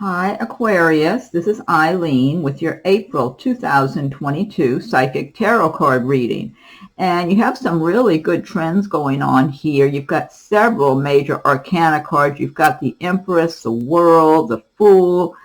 Hi Aquarius, this is Eileen with your April 2022 Psychic Tarot card reading. And you have some really good trends going on here. You've got several major arcana cards. You've got the Empress, the World, the Fool.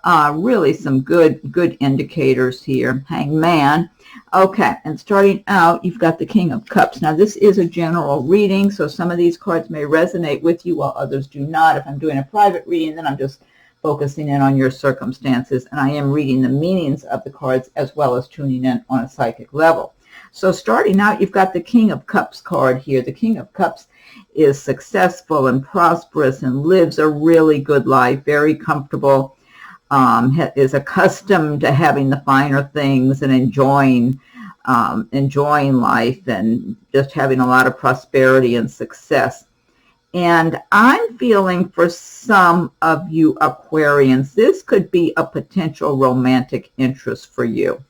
Really some good indicators here. Hangman. Okay, and starting out, you've got the King of Cups. Now, this is a general reading, so some of these cards may resonate with you while others do not. If I'm doing a private reading, then I'm just focusing in on your circumstances, and I am reading the meanings of the cards as well as tuning in on a psychic level. So starting out, you've got the King of Cups card here. The King of Cups is successful and prosperous and lives a really good life, very comfortable, is accustomed to having the finer things and enjoying life and just having a lot of prosperity and success. And I'm feeling for some of you Aquarians, this could be a potential romantic interest for you.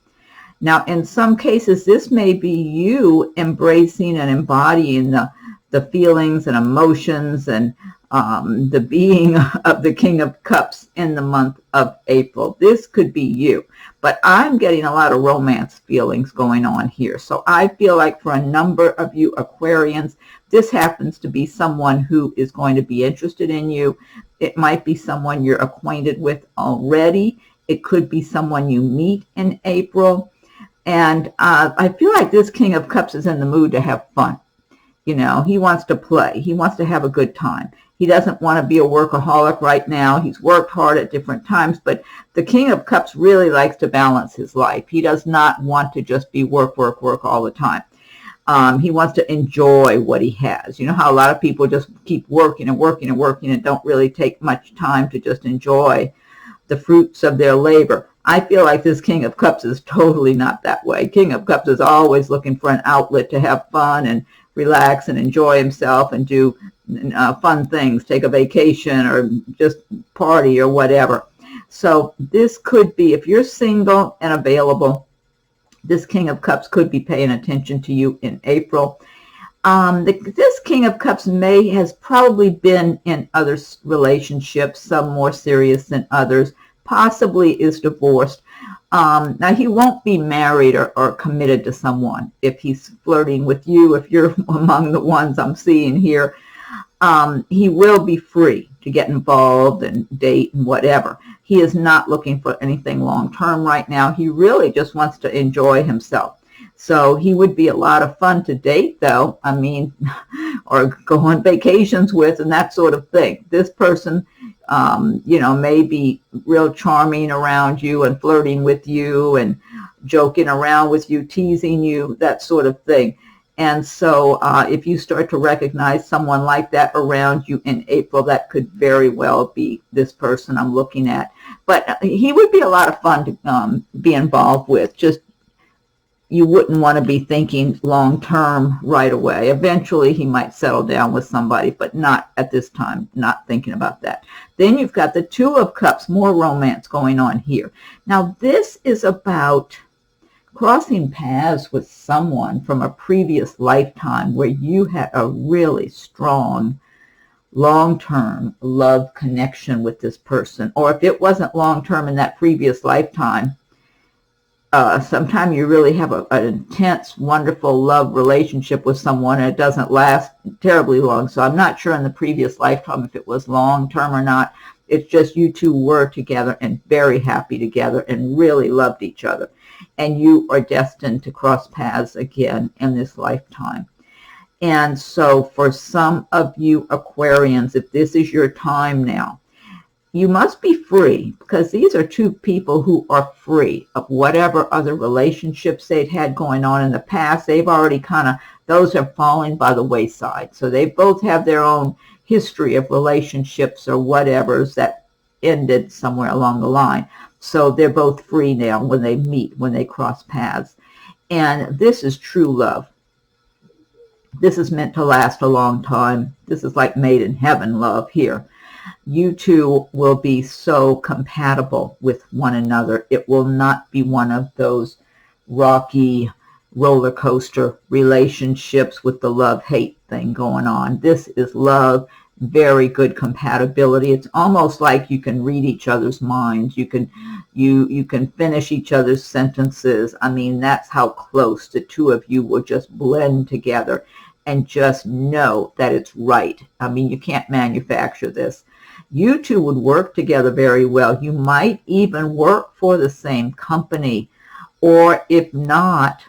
Now, in some cases, this may be you embracing and embodying the feelings and emotions and the being of the King of Cups in the month of April. This could be you. But I'm getting a lot of romance feelings going on here. So I feel like for a number of you Aquarians, this happens to be someone who is going to be interested in you. It might be someone you're acquainted with already. It could be someone you meet in April. And I feel like this King of Cups is in the mood to have fun. You know, he wants to play. He wants to have a good time. He doesn't want to be a workaholic right now. He's worked hard at different times, but the King of Cups really likes to balance his life. He does not want to just be work all the time. He wants to enjoy what he has. You know how a lot of people just keep working and don't really take much time to just enjoy the fruits of their labor. I feel like this King of Cups is totally not that way. King of Cups is always looking for an outlet to have fun and relax and enjoy himself and do fun things, take a vacation or just party or whatever. So this could be, if you're single and available, this King of Cups could be paying attention to you in April. This King of Cups has probably been in other relationships, some more serious than others, possibly is divorced. Now, he won't be married or committed to someone if he's flirting with you, if you're among the ones I'm seeing here. He will be free to get involved and date and whatever. He is not looking for anything long-term right now. He really just wants to enjoy himself. So he would be a lot of fun to date, though. I mean, or go on vacations with and that sort of thing. This person, you know, may be real charming around you and flirting with you and joking around with you, teasing you, that sort of thing. And so if you start to recognize someone like that around you in April, that could very well be this person I'm looking at. But he would be a lot of fun to be involved with. Just you wouldn't want to be thinking long-term right away. Eventually, he might settle down with somebody, but not at this time, not thinking about that. Then you've got the Two of Cups, more romance going on here. Now, this is about crossing paths with someone from a previous lifetime where you had a really strong long-term love connection with this person. Or if it wasn't long-term in that previous lifetime, sometime you really have an intense, wonderful love relationship with someone and it doesn't last terribly long. So I'm not sure in the previous lifetime if it was long-term or not. It's just you two were together and very happy together and really loved each other. And you are destined to cross paths again in this lifetime. And so for some of you Aquarians, if this is your time now, you must be free, because these are two people who are free of whatever other relationships they've had going on in the past. They've already those are falling by the wayside. So they both have their own history of relationships or whatever's that ended somewhere along the line. So they're both free now when they meet, when they cross paths. And this is true love. This is meant to last a long time. This is like made in heaven love here. You two will be so compatible with one another. It will not be one of those rocky roller coaster relationships with the love-hate thing going on. This is love very good compatibility. It's almost like you can read each other's minds. You can finish each other's sentences. I mean, that's how close the two of you will just blend together and just know that it's right. I mean, you can't manufacture this. You two would work together very well. You might even work for the same company, or if not,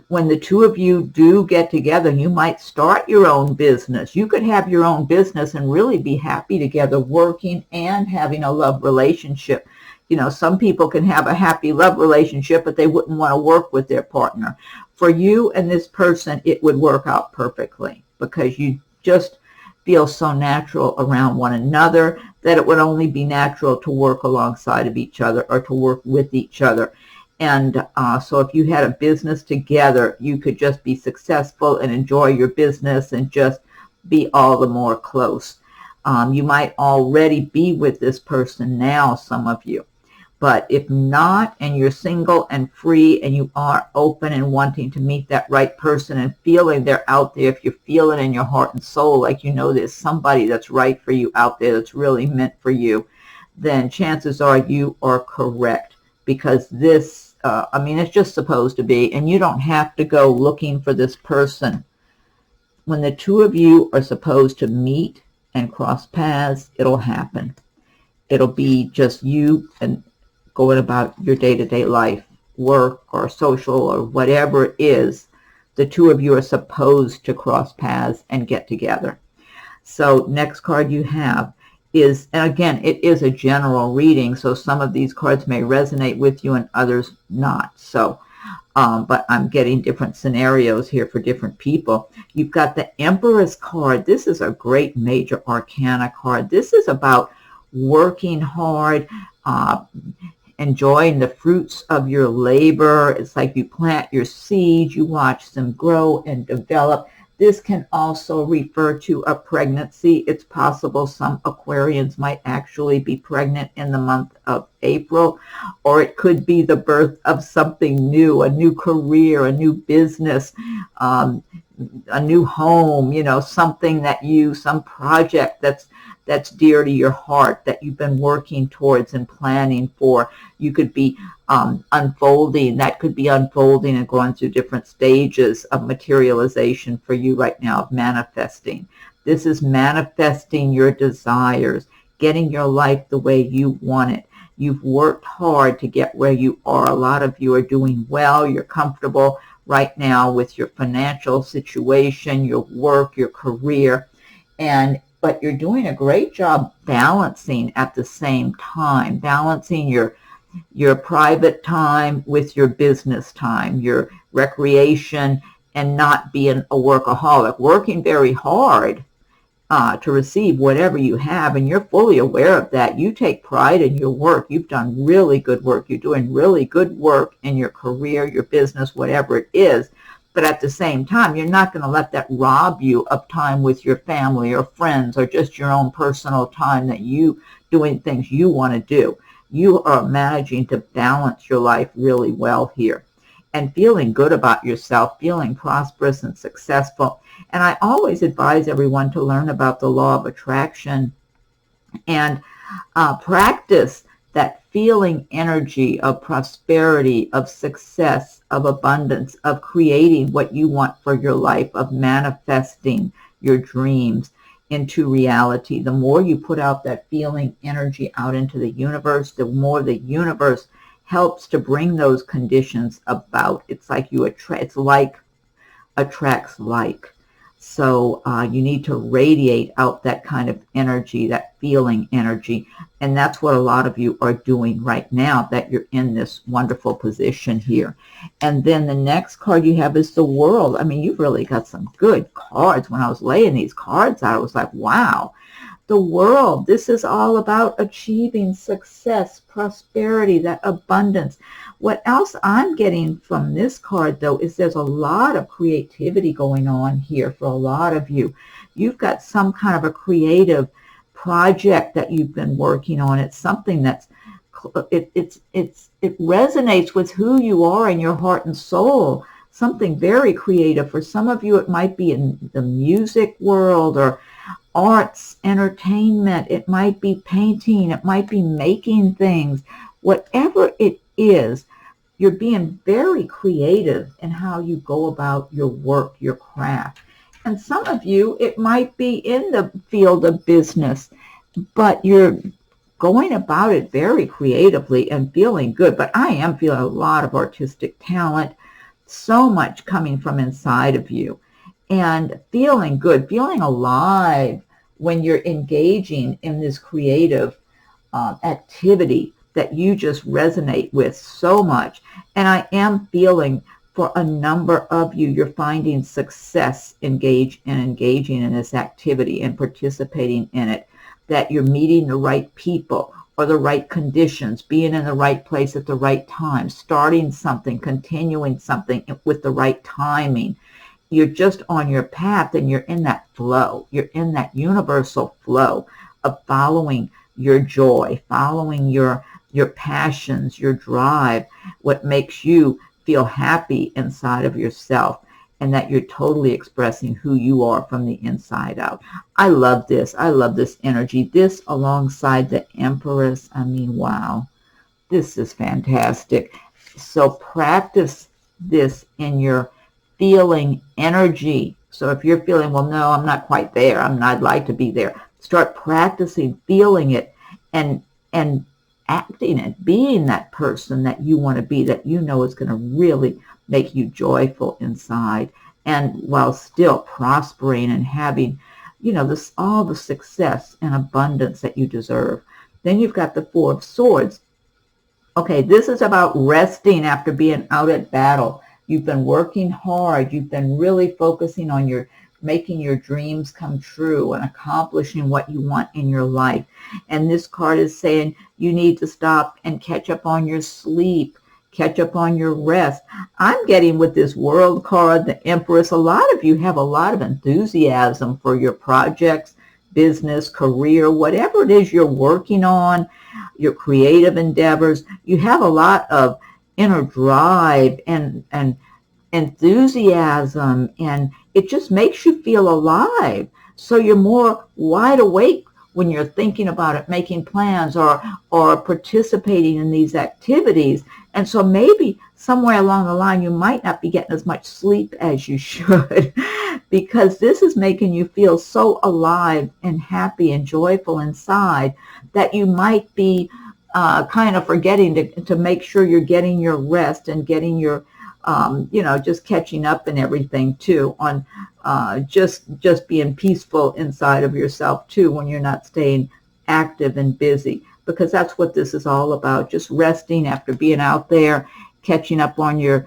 when the two of you do get together, you might start your own business. You could have your own business and really be happy together, working and having a love relationship. You know, some people can have a happy love relationship, but they wouldn't want to work with their partner. For you and this person, it would work out perfectly because you just feel so natural around one another that it would only be natural to work alongside of each other or to work with each other. And so if you had a business together, you could just be successful and enjoy your business and just be all the more close. You might already be with this person now, some of you. But if not, and you're single and free and you are open and wanting to meet that right person and feeling they're out there, if you feel it in your heart and soul, like you know there's somebody that's right for you out there that's really meant for you, then chances are you are correct, because this I mean, it's just supposed to be, and you don't have to go looking for this person. When the two of you are supposed to meet and cross paths, it'll happen. It'll be just you and going about your day-to-day life, work or social or whatever it is. The two of you are supposed to cross paths and get together. So next card you have is, and again, it is a general reading, so some of these cards may resonate with you and others not. So, but I'm getting different scenarios here for different people. You've got the Empress card. This is a great major arcana card. This is about working hard, enjoying the fruits of your labor. It's like you plant your seeds, you watch them grow and develop. This can also refer to a pregnancy. It's possible some Aquarians might actually be pregnant in the month of April, or it could be the birth of something new, a new career, a new business, a new home, you know, something that some project that's dear to your heart that you've been working towards and planning for. You could be unfolding. That could be unfolding and going through different stages of materialization for you right now, of manifesting. This is manifesting your desires, getting your life the way you want it. You've worked hard to get where you are. A lot of you are doing well. You're comfortable right now with your financial situation, your work, your career, but you're doing a great job balancing at the same time, balancing your private time with your business time, your recreation, and not being a workaholic, working very hard to receive whatever you have, and you're fully aware of that. You take pride in your work. You've done really good work. You're doing really good work in your career, your business, whatever it is. But at the same time, you're not going to let that rob you of time with your family or friends or just your own personal time that you doing things you want to do. You are managing to balance your life really well here and feeling good about yourself, feeling prosperous and successful. And I always advise everyone to learn about the law of attraction and practice that feeling energy of prosperity, of success, of abundance, of creating what you want for your life, of manifesting your dreams into reality. The more you put out that feeling energy out into the universe, the more the universe helps to bring those conditions about. It's like it's like attracts like. So you need to radiate out that kind of energy, that feeling energy. And that's what a lot of you are doing right now, that you're in this wonderful position here. And then the next card you have is the World. I mean, you've really got some good cards. When I was laying these cards out, I was like, wow. The World, this is all about achieving success, prosperity, that abundance. What else I'm getting from this card, though, is there's a lot of creativity going on here for a lot of you. You've got some kind of a creative project that you've been working on. It's something that's it resonates with who you are in your heart and soul. Something very creative. For some of you, it might be in the music world, or arts, entertainment, it might be painting, it might be making things. Whatever it is, you're being very creative in how you go about your work, your craft. And some of you, it might be in the field of business, but you're going about it very creatively and feeling good. But I am feeling a lot of artistic talent, so much coming from inside of you, and feeling good, feeling alive when you're engaging in this creative activity that you just resonate with so much. And I am feeling for a number of you, you're finding success engaging in this activity and participating in it, that you're meeting the right people or the right conditions, being in the right place at the right time, starting something, continuing something with the right timing. You're just on your path, and you're in that flow. You're in that universal flow of following your joy, following your passions, your drive, what makes you feel happy inside of yourself, and that you're totally expressing who you are from the inside out. I love this. I love this energy. This alongside the Empress. I mean, wow, this is fantastic. So practice this in your feeling energy. So if you're feeling, well, no, I'm not quite there, I'd like to be there, start practicing feeling it and acting it, being that person that you want to be, that you know is going to really make you joyful inside, and while still prospering and having, you know, this all the success and abundance that you deserve. Then you've got the Four of Swords. Okay, this is about resting after being out at battle. You've been working hard. You've been really focusing on making your dreams come true and accomplishing what you want in your life. And this card is saying you need to stop and catch up on your sleep, catch up on your rest. I'm getting with this World card, the Empress, a lot of you have a lot of enthusiasm for your projects, business, career, whatever it is you're working on, your creative endeavors. You have a lot of inner drive and enthusiasm, and it just makes you feel alive. So you're more wide awake when you're thinking about it, making plans or participating in these activities. And so maybe somewhere along the line you might not be getting as much sleep as you should because this is making you feel so alive and happy and joyful inside that you might be kind of forgetting to make sure you're getting your rest and getting your just catching up and everything too, on just being peaceful inside of yourself too when you're not staying active and busy, because that's what this is all about, just resting after being out there, catching up on your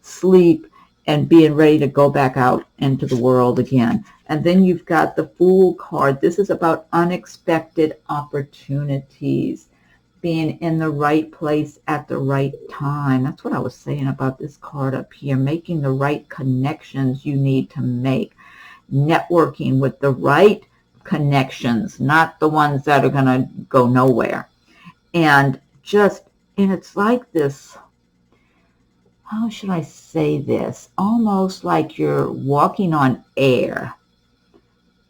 sleep, and being ready to go back out into the world again. And then you've got the Fool card. This is about unexpected opportunities, being in the right place at the right time. That's what I was saying about this card up here, making the right connections you need to make, networking with the right connections, not the ones that are going to go nowhere. And it's like this, how should I say this? Almost like you're walking on air.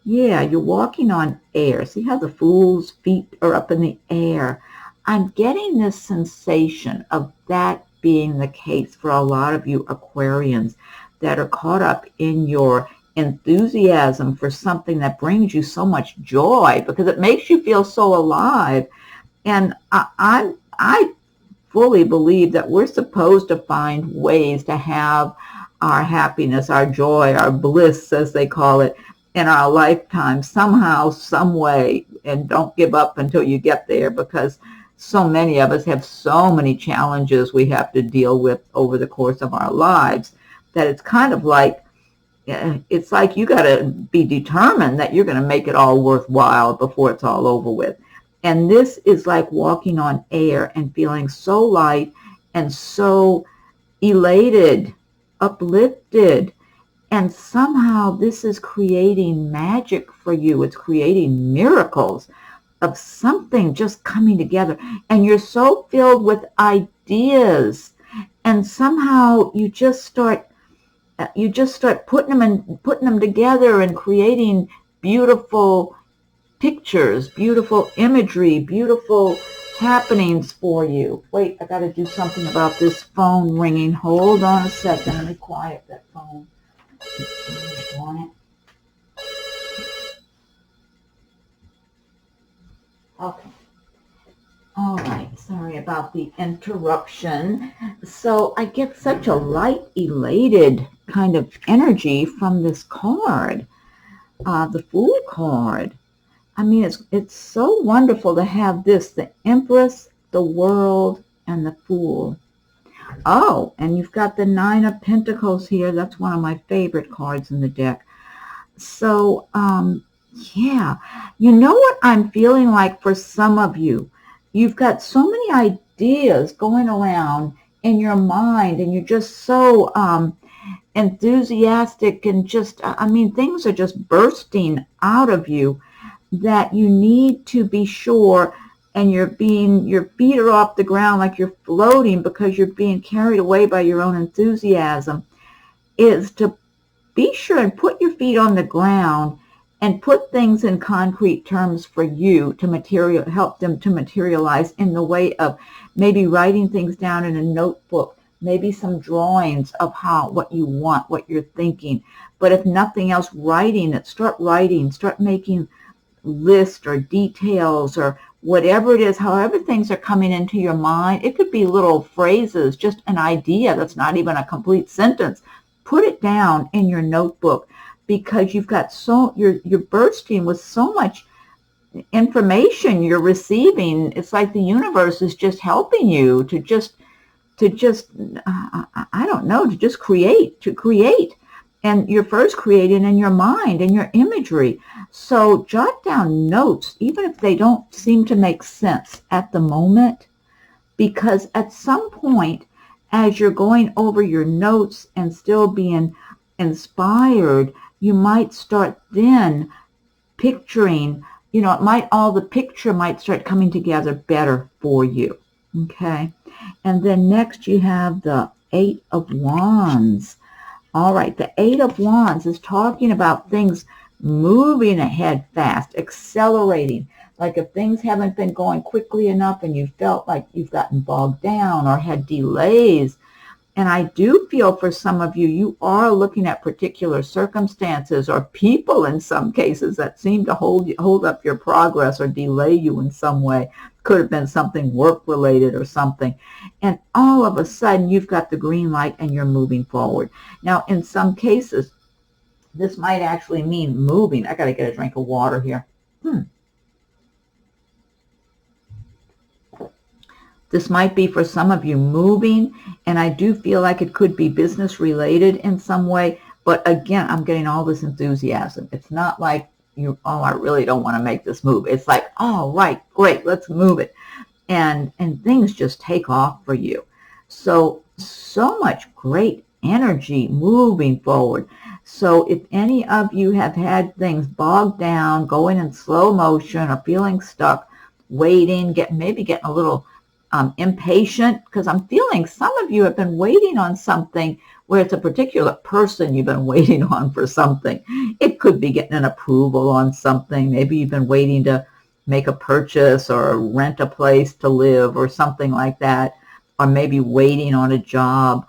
Yeah, you're walking on air. See how the Fool's feet are up in the air? I'm getting this sensation of that being the case for a lot of you Aquarians that are caught up in your enthusiasm for something that brings you so much joy because it makes you feel so alive. And I fully believe that we're supposed to find ways to have our happiness, our joy, our bliss, as they call it, in our lifetime somehow, some way. And don't give up until you get there, because so many of us have so many challenges we have to deal with over the course of our lives that it's kind of like, it's like you got to be determined that you're going to make it all worthwhile before it's all over with. And this is like walking on air and feeling so light and so elated, uplifted. And somehow this is creating magic for you. It's creating miracles of something just coming together. And you're so filled with ideas. And somehow you just start putting them together and creating beautiful pictures, beautiful imagery, beautiful happenings for you. Wait, I got to do something about this phone ringing. Hold on a second. Let me quiet that phone. Want it? Okay. All right. Sorry about the interruption. So I get such a light, elated kind of energy from this card, the Fool card. I mean, it's so wonderful to have this, the Empress, the World, and the Fool. Oh, and you've got the Nine of Pentacles here. That's one of my favorite cards in the deck. So, yeah, you know what I'm feeling like for some of you? You've got so many ideas going around in your mind, and you're just so enthusiastic, and just, I mean, things are just bursting out of you, that you need to be sure, and your feet are off the ground like you're floating because you're being carried away by your own enthusiasm, is to be sure and put your feet on the ground and put things in concrete terms for you to help them to materialize, in the way of maybe writing things down in a notebook, maybe some drawings of what you want, what you're thinking. But if nothing else, writing it. Start making list or details or whatever it is, however things are coming into your mind. It could be little phrases, just an idea that's not even a complete sentence. Put it down in your notebook, because you've got you're bursting with so much information you're receiving. It's like the universe is just helping you to just I don't know, to create. And you're first creating in your mind and your imagery. So jot down notes, even if they don't seem to make sense at the moment, because at some point, as you're going over your notes and still being inspired, you might start then picturing, the picture might start coming together better for you. Okay. And then next you have the Eight of Wands. All right, the Eight of Wands is talking about things moving ahead fast, accelerating. Like if things haven't been going quickly enough and you felt like you've gotten bogged down or had delays. And I do feel for some of you, you are looking at particular circumstances or people in some cases that seem to hold up your progress or delay you in some way. Could have been something work-related or something. And all of a sudden, you've got the green light and you're moving forward. Now, in some cases, this might actually mean moving. I got to get a drink of water here. This might be for some of you moving, and I do feel like it could be business-related in some way. But again, I'm getting all this enthusiasm. It's not like I really don't want to make this move. It's like, oh, right, great, let's move it. And things just take off for you. So much great energy moving forward. So if any of you have had things bogged down, going in slow motion, or feeling stuck, waiting, maybe getting a little impatient, because I'm feeling some of you have been waiting on something where it's a particular person you've been waiting on for something. It could be getting an approval on something. Maybe you've been waiting to make a purchase or rent a place to live or something like that. Or maybe waiting on a job,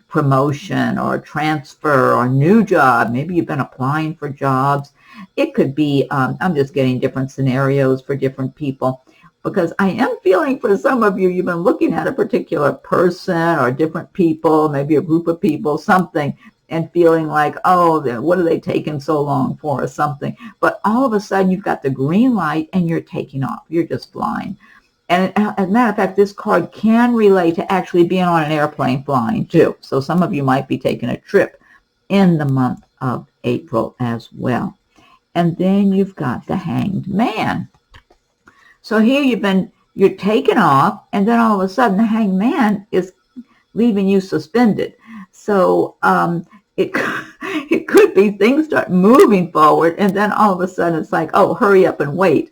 promotion or transfer or new job. Maybe you've been applying for jobs. It could be, I'm just getting different scenarios for different people. Because I am feeling for some of you, you've been looking at a particular person or different people, maybe a group of people, something, and feeling like, oh, what are they taking so long for or something. But all of a sudden, you've got the green light and you're taking off. You're just flying. And as a matter of fact, this card can relate to actually being on an airplane flying too. So some of you might be taking a trip in the month of April as well. And then you've got the Hanged Man. So here you're taking off, and then all of a sudden the Hanged Man is leaving you suspended. So it could be things start moving forward, and then all of a sudden it's like, oh, hurry up and wait.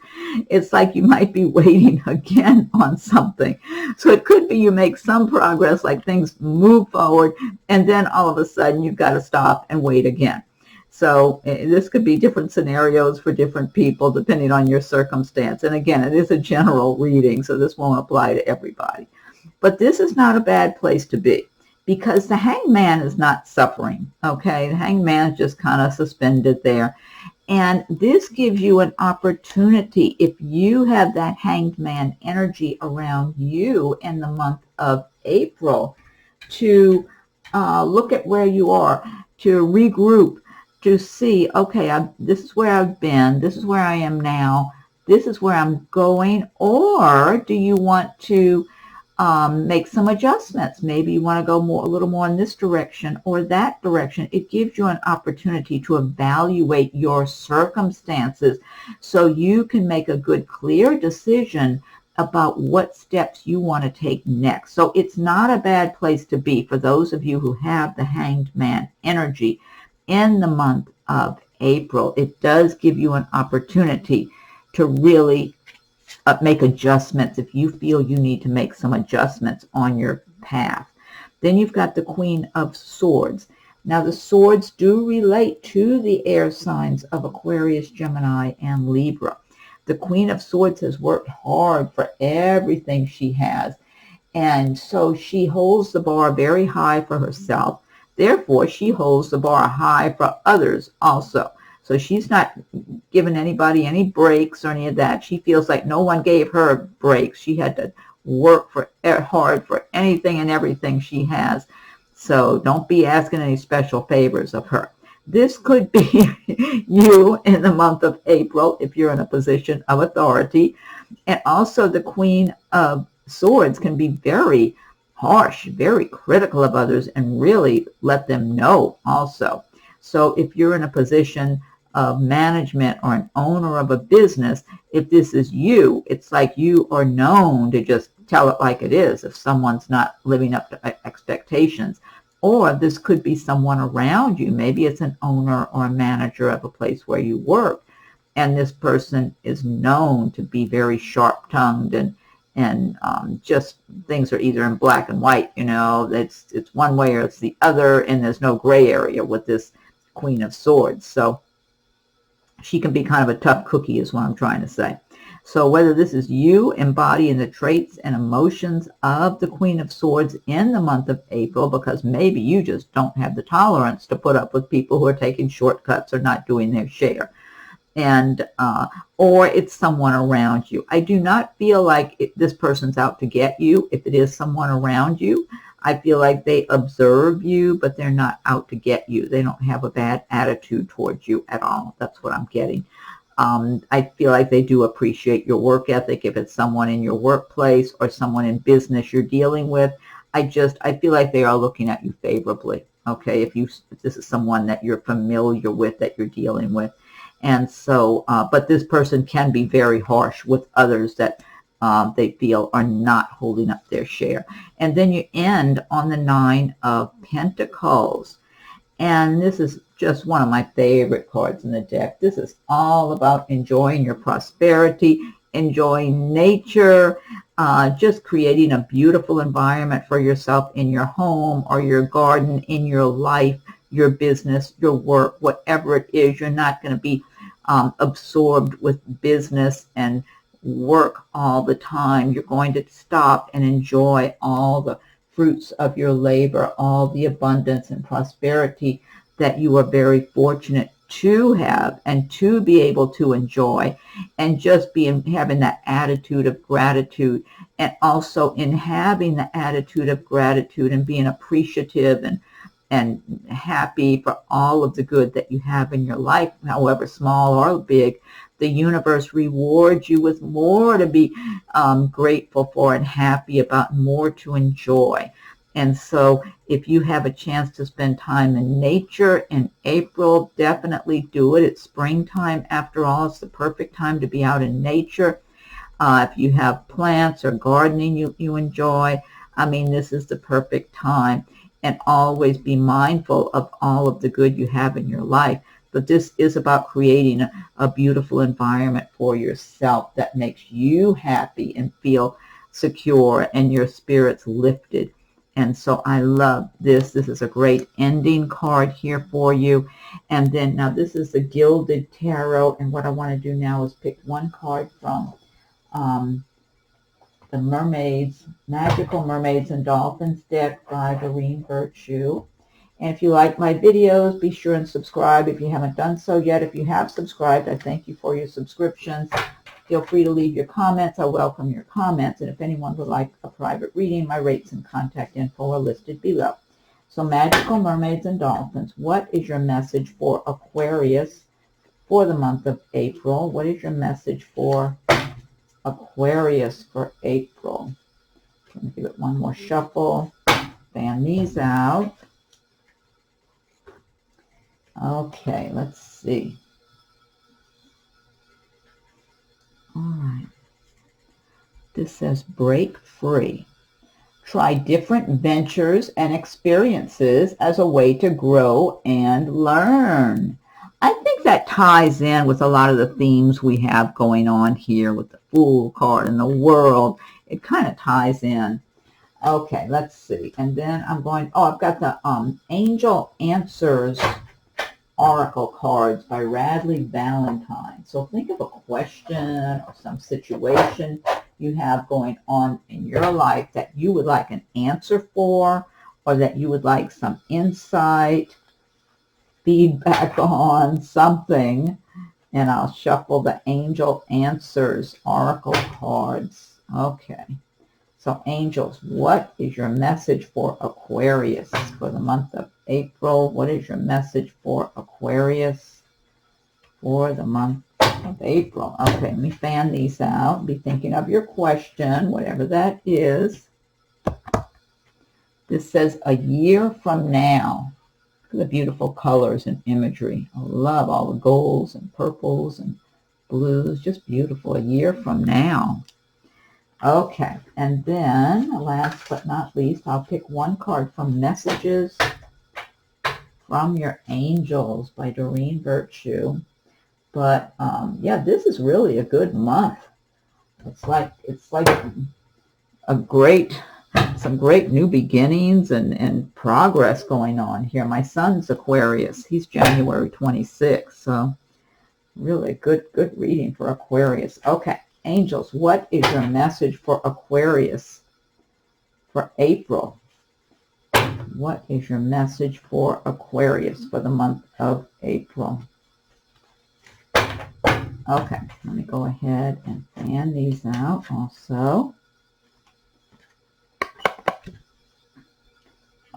It's like you might be waiting again on something. So it could be you make some progress, like things move forward, and then all of a sudden you've got to stop and wait again. So this could be different scenarios for different people depending on your circumstance. And again, it is a general reading, so this won't apply to everybody. But this is not a bad place to be, because the hangman is not suffering, okay? The hangman is just kind of suspended there. And this gives you an opportunity, if you have that hanged man energy around you in the month of April, to look at where you are, to regroup, to see, okay, this is where I've been, this is where I am now, this is where I'm going. Or do you want to make some adjustments? Maybe you want to go a little more in this direction or that direction. It gives you an opportunity to evaluate your circumstances so you can make a good, clear decision about what steps you want to take next. So it's not a bad place to be for those of you who have the hanged man energy in the month of April. It does give you an opportunity to really make adjustments if you feel you need to make some adjustments on your path. Then you've got the Queen of Swords. Now the swords do relate to the air signs of Aquarius, Gemini, and Libra. The Queen of Swords has worked hard for everything she has, and so she holds the bar very high for herself. Therefore, she holds the bar high for others also. So she's not giving anybody any breaks or any of that. She feels like no one gave her breaks. She had to work hard for anything and everything she has. So don't be asking any special favors of her. This could be you in the month of April if you're in a position of authority. And also the Queen of Swords can be very harsh, very critical of others, and really let them know also. So if you're in a position of management or an owner of a business, if this is you, it's like you are known to just tell it like it is if someone's not living up to expectations. Or this could be someone around you. Maybe it's an owner or a manager of a place where you work, and this person is known to be very sharp-tongued and just things are either in black and white, you know, it's one way or it's the other, and there's no gray area with this Queen of Swords. So she can be kind of a tough cookie is what I'm trying to say. So whether this is you embodying the traits and emotions of the Queen of Swords in the month of April, because maybe you just don't have the tolerance to put up with people who are taking shortcuts or not doing their share, and or it's someone around you. I do not feel like this person's out to get you. If it is someone around you, I feel like they observe you, but they're not out to get you. They don't have a bad attitude towards you at all. That's what I'm getting. I feel like they do appreciate your work ethic. If it's someone in your workplace or someone in business you're dealing with, I feel like they are looking at you favorably. Okay, if this is someone that you're familiar with, that you're dealing with. And so, but this person can be very harsh with others that they feel are not holding up their share. And then you end on the Nine of Pentacles. And this is just one of my favorite cards in the deck. This is all about enjoying your prosperity, enjoying nature, just creating a beautiful environment for yourself in your home or your garden, in your life, your business, your work, whatever it is. You're not going to be absorbed with business and work all the time. You're going to stop and enjoy all the fruits of your labor, all the abundance and prosperity that you are very fortunate to have and to be able to enjoy, and just having that attitude of gratitude, and also in having the attitude of gratitude and being appreciative and happy for all of the good that you have in your life, however small or big. The universe rewards you with more to be grateful for and happy about, more to enjoy. And so if you have a chance to spend time in nature in April, definitely do it. It's springtime after all. It's the perfect time to be out in nature. If you have plants or gardening you enjoy, I mean, this is the perfect time. And always be mindful of all of the good you have in your life. But this is about creating a beautiful environment for yourself that makes you happy and feel secure and your spirits lifted. And so I love this. This is a great ending card here for you. And then now this is the Gilded Tarot. And what I want to do now is pick one card from the Mermaids, Magical Mermaids and Dolphins deck by Doreen Virtue. And if you like my videos, be sure and subscribe if you haven't done so yet. If you have subscribed, I thank you for your subscriptions. Feel free to leave your comments. I welcome your comments. And if anyone would like a private reading, my rates and contact info are listed below. So Magical Mermaids and Dolphins, what is your message for Aquarius for the month of April? What is your message for Aquarius for April? Let me give it one more shuffle. Fan these out. Okay, let's see. All right. This says break free. Try different ventures and experiences as a way to grow and learn. I think that ties in with a lot of the themes we have going on here with the Fool card and the World. It kind of ties in. Okay, let's see. And then I'm going, I've got the Angel Answers Oracle cards by Radleigh Valentine. So think of a question or some situation you have going on in your life that you would like an answer for, or that you would like some insight, feedback on something. And I'll shuffle the Angel Answers Oracle cards. Okay. So angels, what is your message for Aquarius for the month of April? What is your message for Aquarius for the month of April? Okay, let me fan these out. Be thinking of your question, whatever that is. This says a year from now. Look at the beautiful colors and imagery. I love all the golds and purples and blues. Just beautiful. A year from now. Okay, and then last but not least, I'll pick one card from Messages from Your Angels by Doreen Virtue. But yeah, this is really a good month. It's like some great new beginnings and progress going on here. My son's Aquarius. He's January 26th, so really good reading for Aquarius. Okay. Angels, what is your message for Aquarius for April? What is your message for Aquarius for the month of April? Okay, let me go ahead and fan these out also.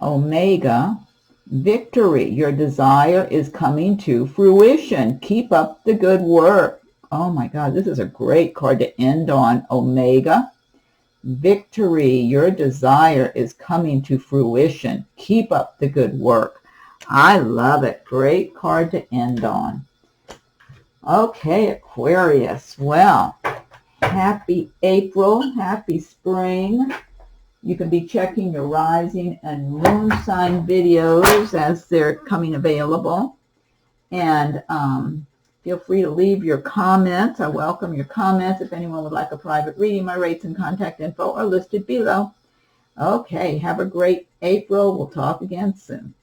Omega, victory, your desire is coming to fruition. Keep up the good work. Oh my God, this is a great card to end on. Omega, victory, your desire is coming to fruition. Keep up the good work. I love it. Great card to end on. Okay, Aquarius. Well, happy April. Happy spring. You can be checking your rising and moon sign videos as they're coming available. And feel free to leave your comments. I welcome your comments. If anyone would like a private reading, my rates and contact info are listed below. Okay, have a great April. We'll talk again soon.